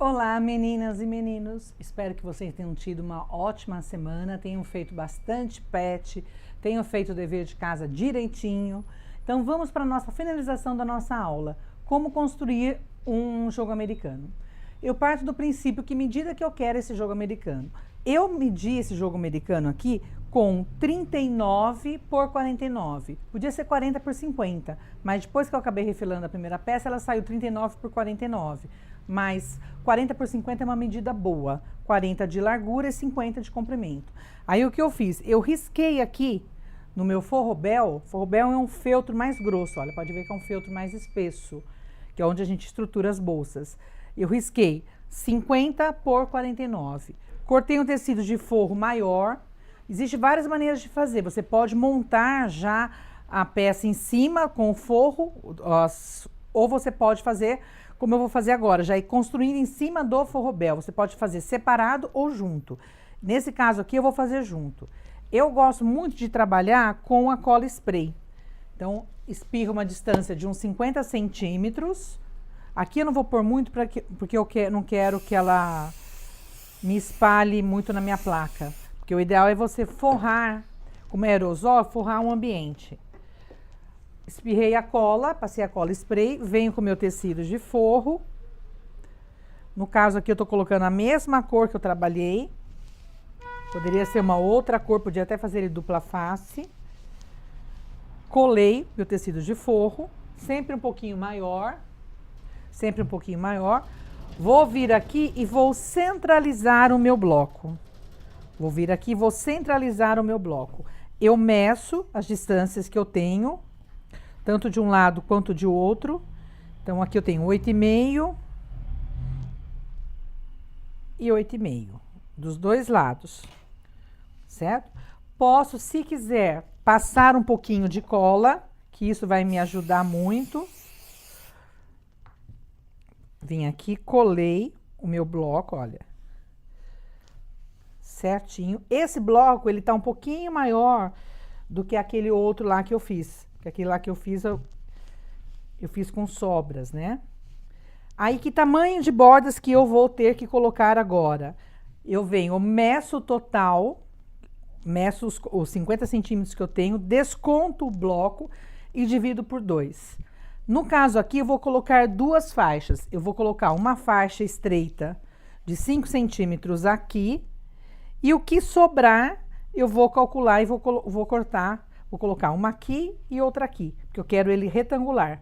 Olá, meninas e meninos. Espero que vocês tenham tido uma ótima semana, tenham feito bastante pet, tenham feito o dever de casa direitinho. Então vamos para a nossa finalização da nossa aula. Como construir um jogo americano. Eu parto do princípio que medida que eu quero esse jogo americano. Eu medi esse jogo americano aqui com 39 por 49. Podia ser 40 por 50, mas depois que eu acabei refilando a primeira peça, ela saiu 39 por 49. Mas 40 por 50 é uma medida boa. 40 de largura e 50 de comprimento. Aí o que eu fiz? Eu risquei aqui no meu forrobel. Forrobel é um feltro mais grosso, olha, pode ver que é um feltro mais espesso, que é onde a gente estrutura as bolsas. Eu risquei 50 por 49. Cortei um tecido de forro maior. Existem várias maneiras de fazer. Você pode montar já a peça em cima com o forro, ou você pode fazer como eu vou fazer agora, já ir construindo em cima do forrobel. Você pode fazer separado ou junto. Nesse caso aqui eu vou fazer junto. Eu gosto muito de trabalhar com a cola spray. Então, espirro uma distância de uns 50 centímetros. Aqui eu não vou pôr muito porque eu não quero que ela me espalhe muito na minha placa. Porque o ideal é você forrar, como é aerosol, forrar um ambiente. Espirrei a cola, passei a cola spray, venho com o meu tecido de forro. No caso aqui eu tô colocando a mesma cor que eu trabalhei. Poderia ser uma outra cor, podia até fazer ele dupla face. Colei meu tecido de forro, sempre um pouquinho maior. Sempre um pouquinho maior. Vou vir aqui e vou centralizar o meu bloco. Vou vir aqui e vou centralizar o meu bloco. Eu meço as distâncias que eu tenho, tanto de um lado quanto de outro. Então, aqui eu tenho 8,5 e 8,5 dos dois lados, certo? Posso, se quiser, passar um pouquinho de cola, que isso vai me ajudar muito. Vim aqui, colei o meu bloco, olha. Certinho. Esse bloco, ele tá um pouquinho maior do que aquele outro lá que eu fiz. Porque aquele lá que eu fiz fiz com sobras, né? Aí, que tamanho de bordas que eu vou ter que colocar agora? Eu venho, meço o total, meço os 50 centímetros que eu tenho, desconto o bloco e divido por 2. No caso aqui, eu vou colocar duas faixas. Eu vou colocar uma faixa estreita de 5 centímetros aqui, e o que sobrar, eu vou calcular e vou cortar. Vou colocar uma aqui e outra aqui, porque eu quero ele retangular.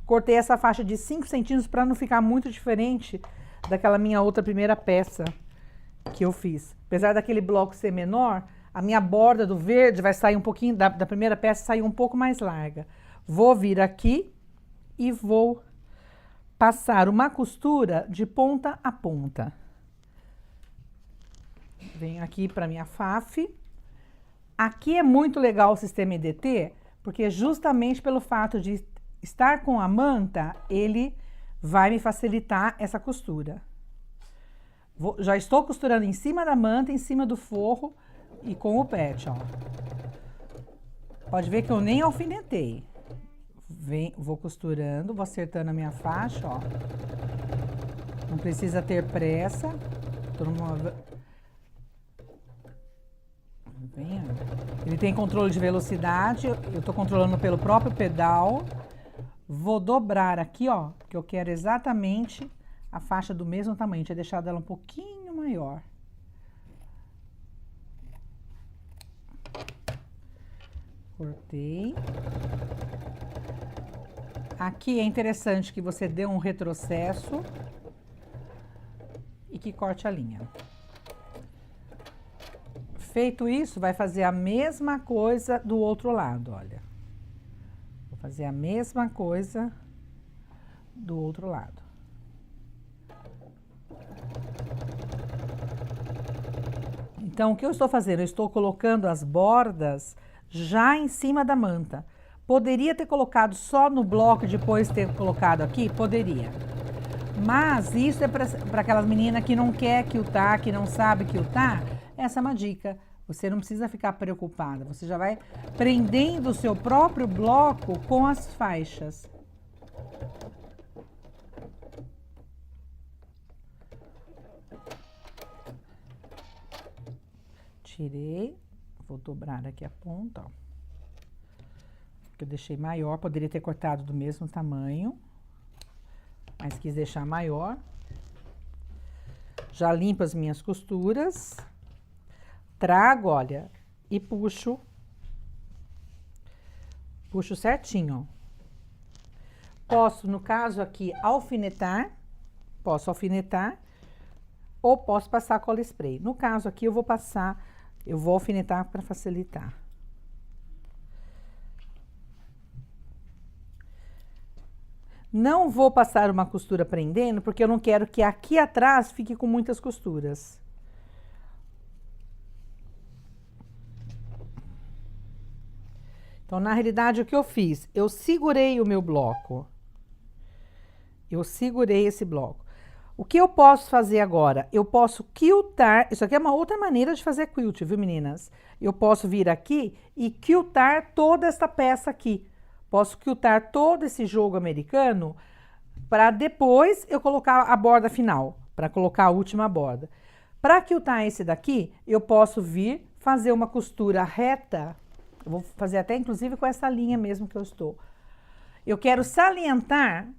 Cortei essa faixa de 5 centímetros para não ficar muito diferente daquela minha outra primeira peça que eu fiz. Apesar daquele bloco ser menor, a minha borda do verde vai sair um pouquinho, da primeira peça sair um pouco mais larga. Vou vir aqui e vou passar uma costura de ponta a ponta. Venho aqui para minha fafe. Aqui é muito legal o sistema EDT, porque justamente pelo fato de estar com a manta, ele vai me facilitar essa costura. Já estou costurando em cima da manta, em cima do forro e com o pet, ó. Pode ver que eu nem alfinetei. Vou costurando, vou acertando a minha faixa, ó. Não precisa ter pressa. Tô numa... Ele tem controle de velocidade, eu tô controlando pelo próprio pedal. Vou dobrar aqui, ó, porque eu quero exatamente a faixa do mesmo tamanho. Tinha deixado ela um pouquinho maior. Cortei. Aqui é interessante que você dê um retrocesso e que corte a linha. Feito isso, vai fazer a mesma coisa do outro lado, olha. Vou fazer a mesma coisa do outro lado. Então, o que eu estou fazendo? Eu estou colocando as bordas já em cima da manta. Poderia ter colocado só no bloco e depois ter colocado aqui? Poderia. Mas isso é para aquelas meninas que não quer quiltar, que não sabe quiltar. Essa é uma dica. Você não precisa ficar preocupada. Você já vai prendendo o seu próprio bloco com as faixas. Tirei, vou dobrar aqui a ponta, ó. Que eu deixei maior, poderia ter cortado do mesmo tamanho, mas quis deixar maior. Já limpo as minhas costuras, trago, olha, e puxo certinho, ó. Posso, no caso aqui, alfinetar, posso alfinetar, ou posso passar cola spray. No caso aqui, eu vou alfinetar para facilitar. Não vou passar uma costura prendendo, porque eu não quero que aqui atrás fique com muitas costuras. Então, na realidade, o que eu fiz? Eu segurei o meu bloco. Eu segurei esse bloco. O que eu posso fazer agora? Eu posso quiltar. Isso aqui é uma outra maneira de fazer quilt, viu, meninas? Eu posso vir aqui e quiltar toda esta peça aqui. Posso quiltar todo esse jogo americano para depois eu colocar a borda final, para colocar a última borda. Para quiltar esse daqui, eu posso vir fazer uma costura reta. Eu vou fazer até inclusive com essa linha mesmo que eu estou. Eu quero salientar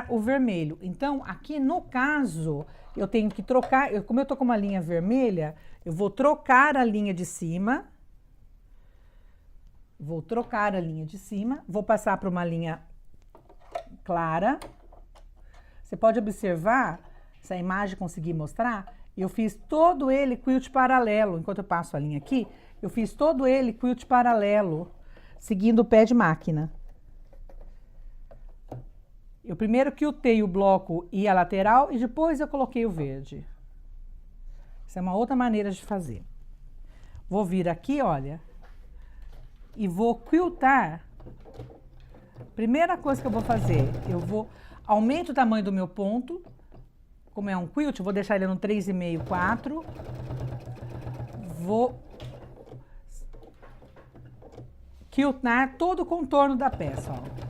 o vermelho. Então, aqui no caso, eu tenho que trocar, como eu tô com uma linha vermelha, eu vou trocar a linha de cima. Vou trocar a linha de cima, vou passar para uma linha clara. Você pode observar, se a imagem conseguir mostrar, eu fiz todo ele quilt paralelo. Enquanto eu passo a linha aqui, eu fiz todo ele quilt paralelo, seguindo o pé de máquina. Eu primeiro quiltei o bloco e a lateral e depois eu coloquei o verde. Essa é uma outra maneira de fazer. Vou vir aqui, olha, e vou quiltar. Primeira coisa que eu vou fazer, aumento o tamanho do meu ponto. Como é um quilt, eu vou deixar ele no 3,5, 4. Vou quiltar todo o contorno da peça, ó.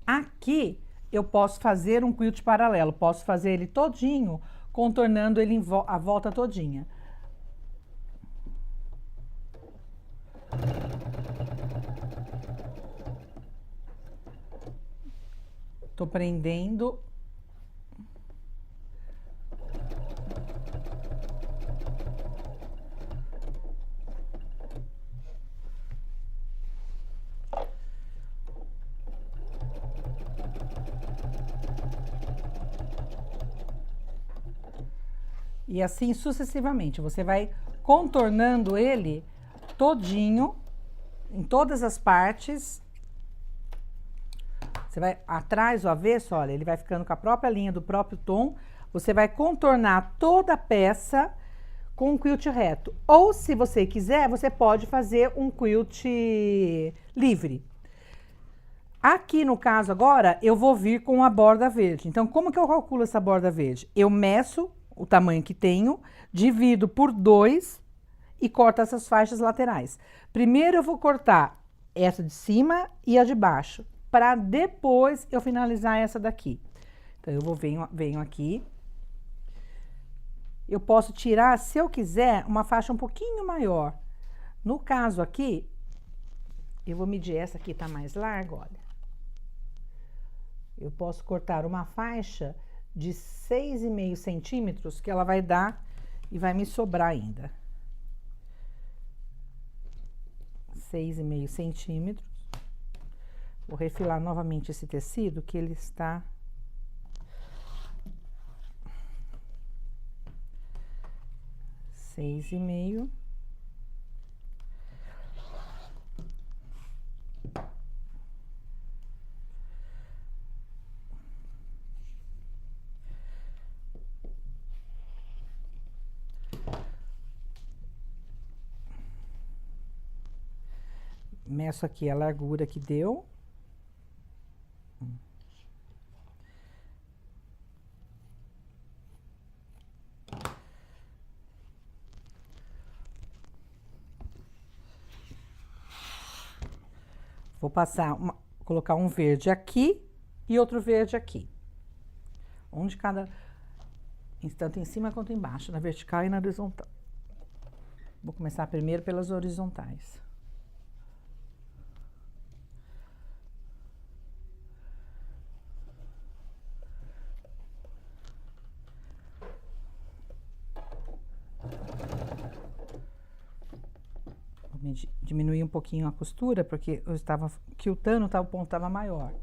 Aqui eu posso fazer um quilt paralelo, posso fazer ele todinho, contornando ele a volta todinha. Tô prendendo. E assim sucessivamente, você vai contornando ele todinho, em todas as partes. Você vai atrás, o avesso, olha, ele vai ficando com a própria linha do próprio tom. Você vai contornar toda a peça com um quilt reto. Ou, se você quiser, você pode fazer um quilt livre. Aqui, no caso agora, eu vou vir com a borda verde. Então, como que eu calculo essa borda verde? Eu meço o tamanho que tenho, divido por 2 e corto essas faixas laterais. Primeiro eu vou cortar essa de cima e a de baixo, para depois eu finalizar essa daqui. Então, eu venho aqui. Eu posso tirar, se eu quiser, uma faixa um pouquinho maior. No caso aqui, eu vou medir essa aqui, tá mais larga, olha. Eu posso cortar uma faixa de 6,5 centímetros, que ela vai dar e vai me sobrar ainda. 6,5 centímetros. Vou refilar novamente esse tecido, que ele está... Seis e meio. Meço aqui a largura que deu. Vou colocar um verde aqui e outro verde aqui. Um de cada, tanto em cima quanto embaixo, na vertical e na horizontal. Vou começar primeiro pelas horizontais. Vou diminuir um pouquinho a costura, porque eu estava quiltando, o ponto estava maior.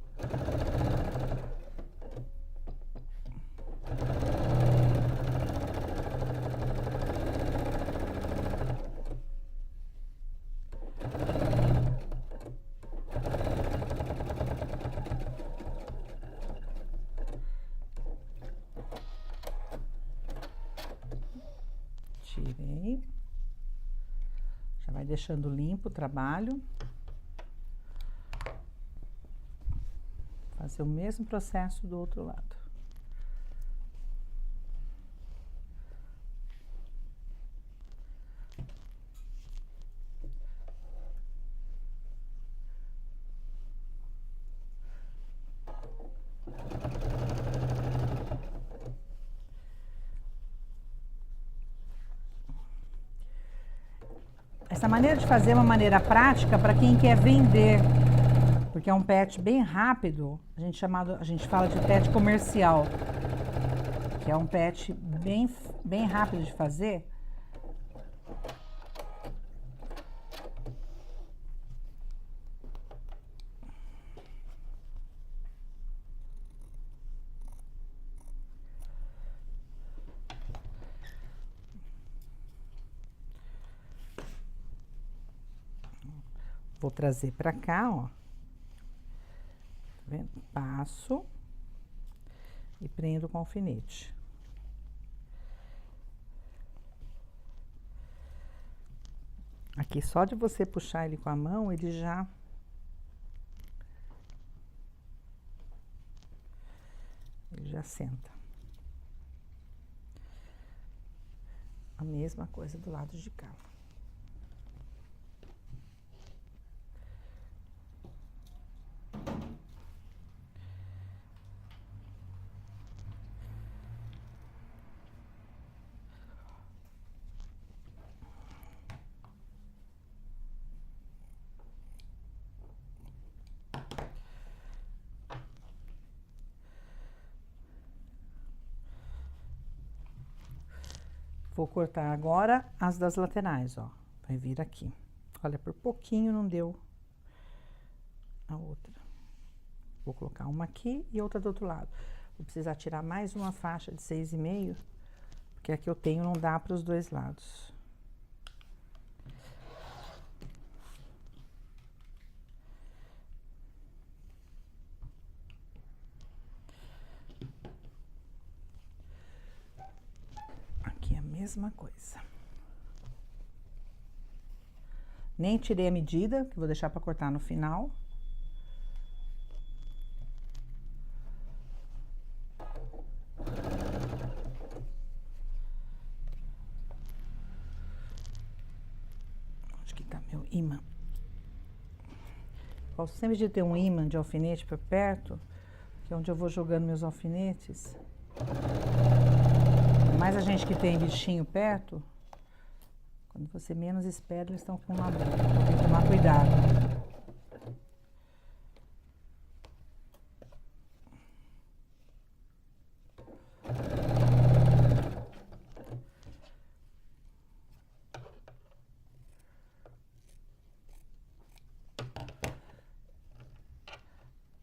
Tirei. Já vai deixando limpo o trabalho. Fazer o mesmo processo do outro lado. Essa maneira de fazer é uma maneira prática para quem quer vender, porque é um pet bem rápido, a gente fala de pet comercial, que é um pet bem rápido de fazer. Vou trazer para cá, ó. Tá vendo? Passo e prendo com alfinete. Aqui, só de você puxar ele com a mão, ele já senta. A mesma coisa do lado de cá. Vou cortar agora as das laterais, ó. Vai vir aqui. Olha, por pouquinho não deu a outra. Vou colocar uma aqui e outra do outro lado. Vou precisar tirar mais uma faixa de 6,5, porque a que eu tenho não dá para os dois lados. Mesma coisa. Nem tirei a medida, que vou deixar para cortar no final. Onde que tá meu ímã? Gosto sempre de ter um ímã de alfinete por perto, que é onde eu vou jogando meus alfinetes. Mas a gente que tem bichinho perto, quando você menos espera, eles estão com uma boca. Então tem que tomar cuidado.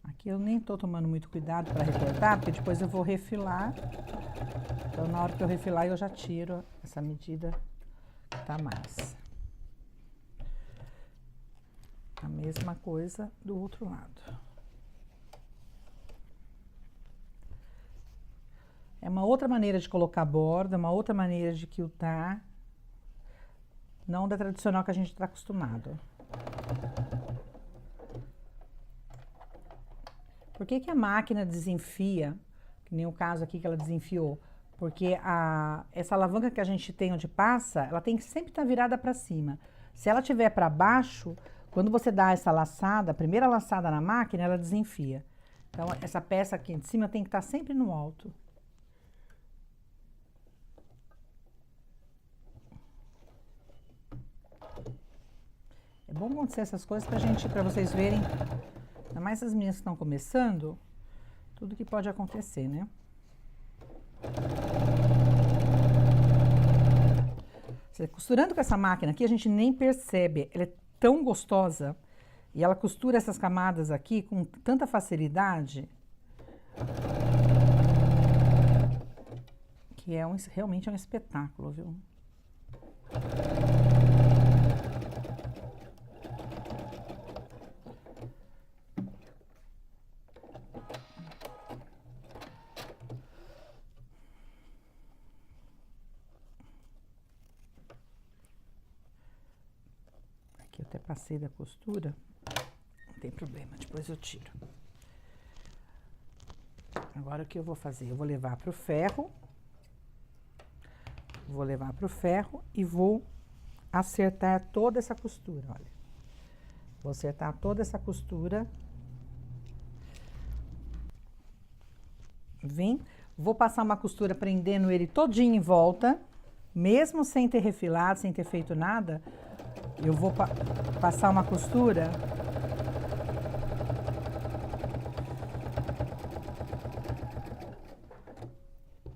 Aqui eu nem tô tomando muito cuidado para recortar, porque depois eu vou refilar. Então, na hora que eu refilar, eu já tiro essa medida que tá mais. A mesma coisa do outro lado. É uma outra maneira de colocar borda, uma outra maneira de quiltar, não da tradicional que a gente está acostumado. Por que que a máquina desenfia, que nem o caso aqui que ela desenfiou? Porque essa alavanca que a gente tem onde passa, ela tem que sempre estar virada para cima. Se ela estiver para baixo, quando você dá essa laçada, a primeira laçada na máquina, ela desenfia. Então, essa peça aqui de cima tem que estar sempre no alto. É bom acontecer essas coisas para vocês verem, ainda mais as minhas que estão começando, tudo que pode acontecer, né? Você costurando com essa máquina aqui, a gente nem percebe, ela é tão gostosa e ela costura essas camadas aqui com tanta facilidade que realmente é um espetáculo, viu? Aqui eu até passei da costura, não tem problema, depois eu tiro. Agora o que eu vou fazer? Eu vou levar para o ferro. Vou levar para o ferro e vou acertar toda essa costura, olha. Vou acertar toda essa costura. Vou passar uma costura prendendo ele todinho em volta, mesmo sem ter refilado, sem ter feito nada. Eu vou passar uma costura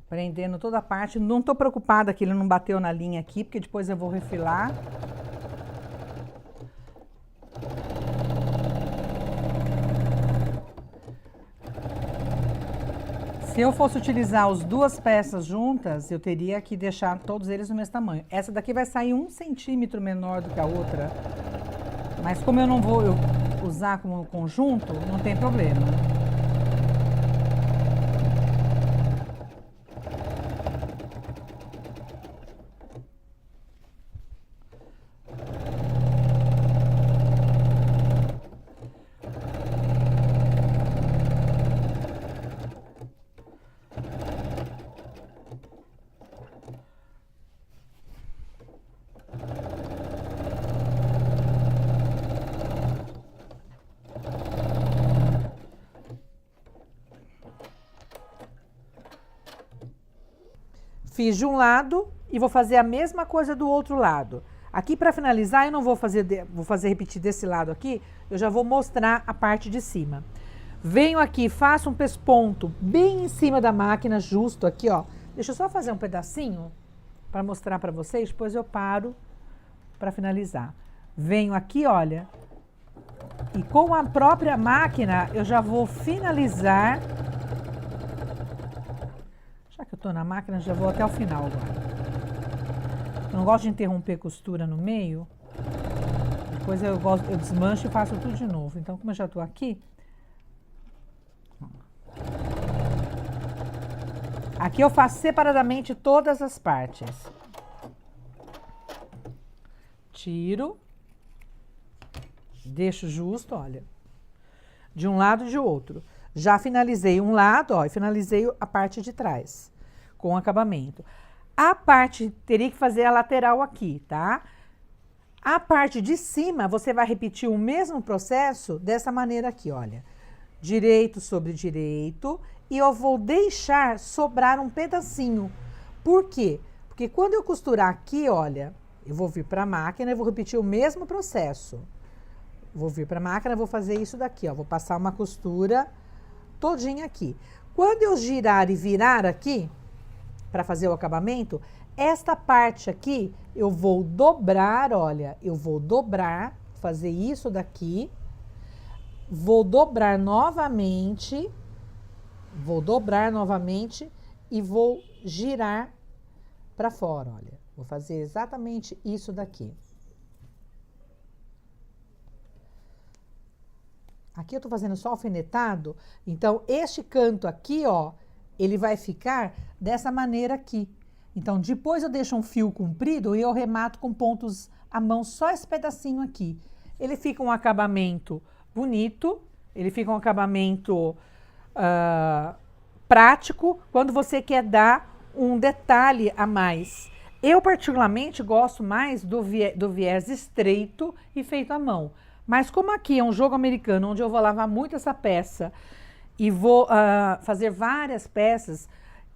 prendendo toda a parte. Não tô preocupada que ele não bateu na linha aqui, porque depois eu vou refilar. Se eu fosse utilizar as duas peças juntas, eu teria que deixar todos eles do mesmo tamanho. Essa daqui vai sair 1 centímetro menor do que a outra. Mas como eu não vou usar como conjunto, não tem problema. Fiz de um lado e vou fazer a mesma coisa do outro lado. Aqui para finalizar eu não vou fazer, repetir desse lado aqui, eu já vou mostrar a parte de cima. Venho aqui, faço um pesponto bem em cima da máquina, justo aqui, ó. Deixa eu só fazer um pedacinho para mostrar para vocês, depois eu paro para finalizar. Venho aqui, olha, e com a própria máquina eu já vou finalizar. Já que eu tô na máquina, já vou até o final agora. Não gosto de interromper costura no meio. Depois eu desmancho e faço tudo de novo. Então, como eu já tô aqui... Aqui eu faço separadamente todas as partes. Tiro. Deixo justo, olha. De um lado e de outro. Já finalizei um lado, ó, e finalizei a parte de trás, com acabamento. A parte, teria que fazer a lateral aqui, tá? A parte de cima, você vai repetir o mesmo processo dessa maneira aqui, olha. Direito sobre direito, e eu vou deixar sobrar um pedacinho. Por quê? Porque quando eu costurar aqui, olha, eu vou vir para a máquina e vou repetir o mesmo processo. Vou vir para a máquina, vou fazer isso daqui, ó, vou passar uma costura todinha aqui. Quando eu girar e virar aqui, para fazer o acabamento, esta parte aqui, eu vou dobrar, olha, eu vou dobrar, fazer isso daqui, vou dobrar novamente e vou girar para fora, olha. Vou fazer exatamente isso daqui. Aqui eu tô fazendo só alfinetado, então este canto aqui, ó, ele vai ficar dessa maneira aqui. Então, depois eu deixo um fio comprido e eu remato com pontos à mão só esse pedacinho aqui. Ele fica um acabamento bonito, ele fica um acabamento prático, quando você quer dar um detalhe a mais. Eu, particularmente, gosto mais do viés estreito e feito à mão. Mas como aqui é um jogo americano, onde eu vou lavar muito essa peça e vou fazer várias peças,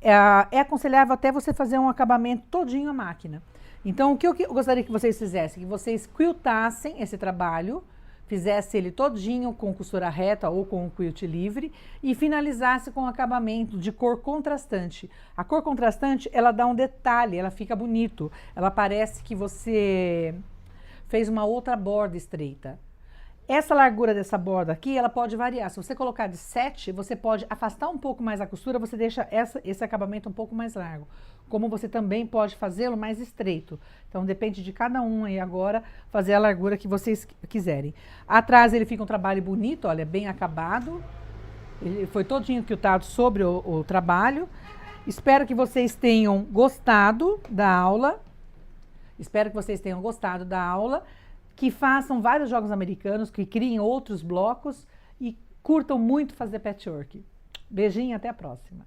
é aconselhável até você fazer um acabamento todinho à máquina. Então, o que eu gostaria que vocês fizessem? Que vocês quiltassem esse trabalho, fizesse ele todinho com costura reta ou com o quilt livre e finalizasse com acabamento de cor contrastante. A cor contrastante, ela dá um detalhe, ela fica bonito. Ela parece que você fez uma outra borda estreita. Essa largura dessa borda aqui, ela pode variar. Se você colocar de 7, você pode afastar um pouco mais a costura, você deixa esse acabamento um pouco mais largo. Como você também pode fazê-lo mais estreito. Então, depende de cada um aí agora, fazer a largura que vocês quiserem. Atrás ele fica um trabalho bonito, olha, bem acabado. Ele foi todinho quiltado sobre o trabalho. Espero que vocês tenham gostado da aula. Espero que vocês tenham gostado da aula. Que façam vários jogos americanos, que criem outros blocos e curtam muito fazer patchwork. Beijinho, até a próxima.